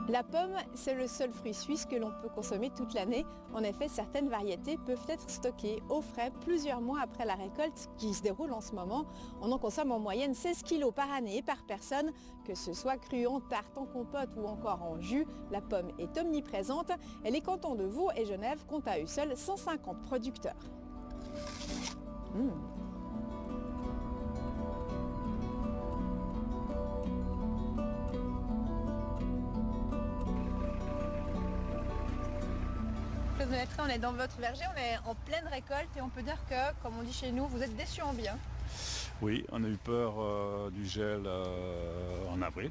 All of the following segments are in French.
La pomme, c'est le seul fruit suisse que l'on peut consommer toute l'année. En effet, certaines variétés peuvent être stockées au frais plusieurs mois après la récolte qui se déroule en ce moment. On en consomme en moyenne 16 kg par année et par personne. Que ce soit crue en tarte, en compote ou encore en jus, la pomme est omniprésente et les cantons de Vaud et Genève comptent à eux seuls 150 producteurs. On est dans votre verger, on est en pleine récolte et on peut dire que, comme on dit chez nous, vous êtes déçus en bien. Oui, on a eu peur du gel en avril.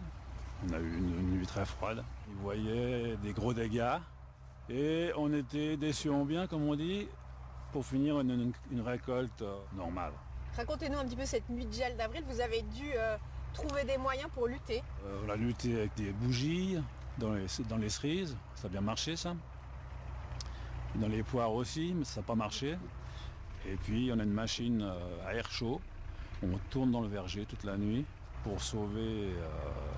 On a eu une nuit très froide. Ils voyaient des gros dégâts et on était déçus en bien, comme on dit, pour finir une récolte normale. Racontez-nous un petit peu cette nuit de gel d'avril. Vous avez dû trouver des moyens pour lutter. On a lutté avec des bougies dans les cerises. Ça a bien marché, ça. Dans les poires aussi, mais ça n'a pas marché. Et puis on a une machine à air chaud. On tourne dans le verger toute la nuit pour sauver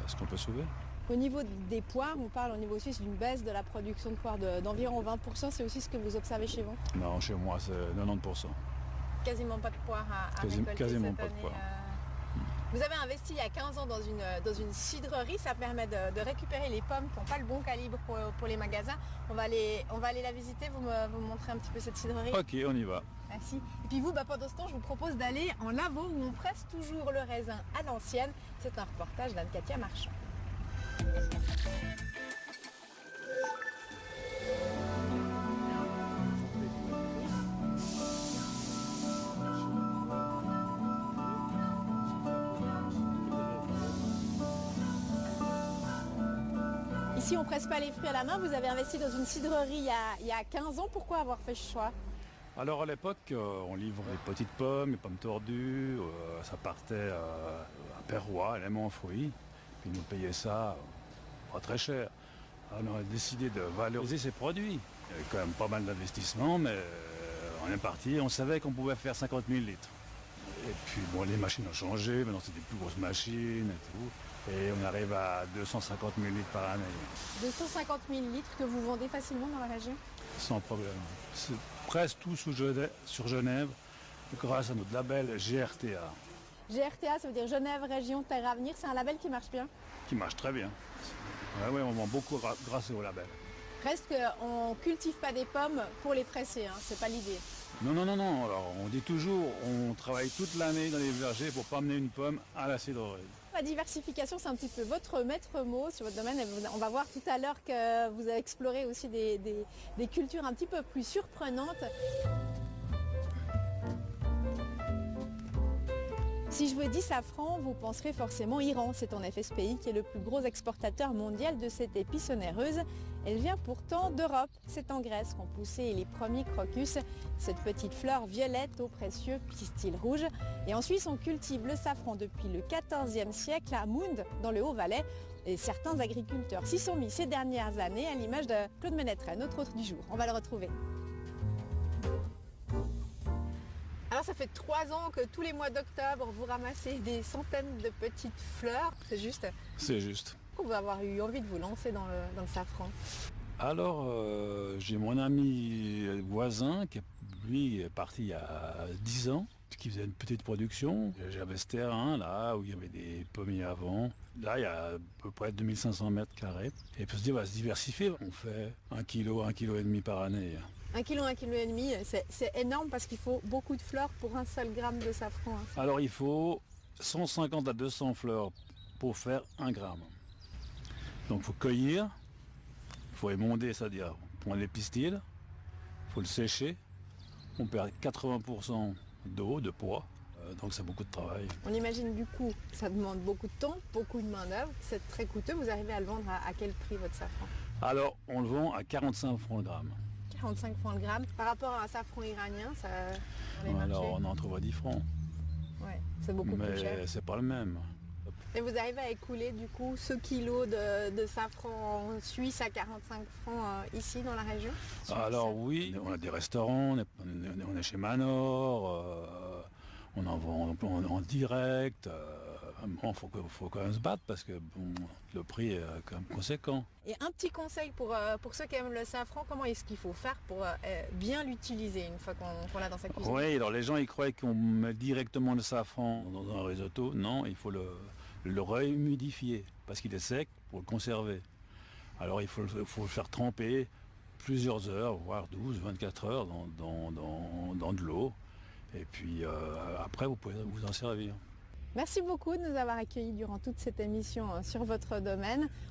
ce qu'on peut sauver. Au niveau des poires, on parle au niveau suisse d'une baisse de la production de poires d'environ 20%. C'est aussi ce que vous observez chez vous? Non, chez moi c'est 90%. Quasiment pas de poires à récolter quasiment cette pas année. De poires. Vous avez investi il y a 15 ans dans une cidrerie, ça permet de récupérer les pommes qui n'ont pas le bon calibre pour les magasins. On va aller la visiter, vous me montrez un petit peu cette cidrerie. Ok, on y va. Merci. Et puis vous, pendant ce temps, je vous propose d'aller en Lavaux où on presse toujours le raisin à l'ancienne. C'est un reportage d'Anne-Katia Marchand. Ici, on ne presse pas les fruits à la main. Vous avez investi dans une cidrerie il y a 15 ans. Pourquoi avoir fait ce choix? Alors à l'époque, on livrait les petites pommes, les pommes tordues. Ça partait à Perrois, Léman fruits. Puis ils nous payaient ça pas très cher. Alors on a décidé de valoriser ces produits. Il y avait quand même pas mal d'investissements, mais on est parti. On savait qu'on pouvait faire 50 000 litres. Et puis bon, les machines ont changé, maintenant c'est des plus grosses machines et tout. Et on arrive à 250 000 litres par année. 250 000 litres que vous vendez facilement dans la région? Sans problème. C'est presque tout sur Genève, grâce à notre label GRTA. GRTA, ça veut dire Genève Région Terre Avenir, c'est un label qui marche bien? Qui marche très bien. Ouais, on vend beaucoup grâce au label. Reste qu'on ne cultive pas des pommes pour les presser, hein, c'est pas l'idée. Non. Alors, on dit toujours, on travaille toute l'année dans les vergers pour pas amener une pomme à la cidrerie. La diversification, c'est un petit peu votre maître mot sur votre domaine. On va voir tout à l'heure que vous avez exploré aussi des cultures un petit peu plus surprenantes. Si je vous dis safran, vous penserez forcément Iran. C'est en effet ce pays qui est le plus gros exportateur mondial de cette épice onéreuse. Elle vient pourtant d'Europe. C'est en Grèce qu'ont poussé les premiers crocus, cette petite fleur violette au précieux pistil rouge. Et en Suisse, on cultive le safran depuis le XIVe siècle à Mund, dans le Haut-Valais. Et certains agriculteurs s'y sont mis ces dernières années, à l'image de Claude Ménétret, notre hôte du jour. On va le retrouver. Alors ça fait 3 ans que tous les mois d'octobre, vous ramassez des centaines de petites fleurs, c'est juste? C'est juste. Pourquoi vous avoir eu envie de vous lancer dans le safran? Alors, j'ai mon ami voisin qui lui est parti il y a 10 ans, qui faisait une petite production. J'avais ce terrain là où il y avait des pommiers avant. Là, il y a à peu près 2500 mètres carrés. Et puis on se dit, on va se diversifier. On fait 1 kg, 1,5 kg par année. 1 kg, 1,5 kg, c'est énorme parce qu'il faut beaucoup de fleurs pour un seul gramme de safran. Hein. Alors il faut 150 à 200 fleurs pour faire 1 gramme. Donc il faut cueillir, il faut émonder, c'est-à-dire prendre les pistils, il faut le sécher. On perd 80% d'eau, de poids, donc c'est beaucoup de travail. On imagine du coup, ça demande beaucoup de temps, beaucoup de main d'œuvre, c'est très coûteux. Vous arrivez à le vendre à quel prix votre safran? Alors on le vend à 45 francs le gramme. 45 francs le gramme. Par rapport à un safran iranien, ça... Alors on en trouve à 10 francs. Ouais, c'est beaucoup plus cher. Mais c'est pas le même. Et vous arrivez à écouler du coup ce kilo de safran en Suisse à 45 francs ici dans la région? Alors oui, on a des restaurants, on est chez Manor, on en vend en direct, Bon, faut quand même se battre parce que bon, le prix est quand même conséquent. Et un petit conseil pour ceux qui aiment le safran, comment est-ce qu'il faut faire pour bien l'utiliser une fois qu'on l'a dans sa cuisine? Oui, alors les gens ils croient qu'on met directement le safran dans un risotto. Non, il faut le rehumidifier parce qu'il est sec pour le conserver. Alors il faut le faire tremper plusieurs heures, voire 12, 24 heures dans de l'eau. Et puis après vous pouvez vous en servir. Merci beaucoup de nous avoir accueillis durant toute cette émission sur votre domaine.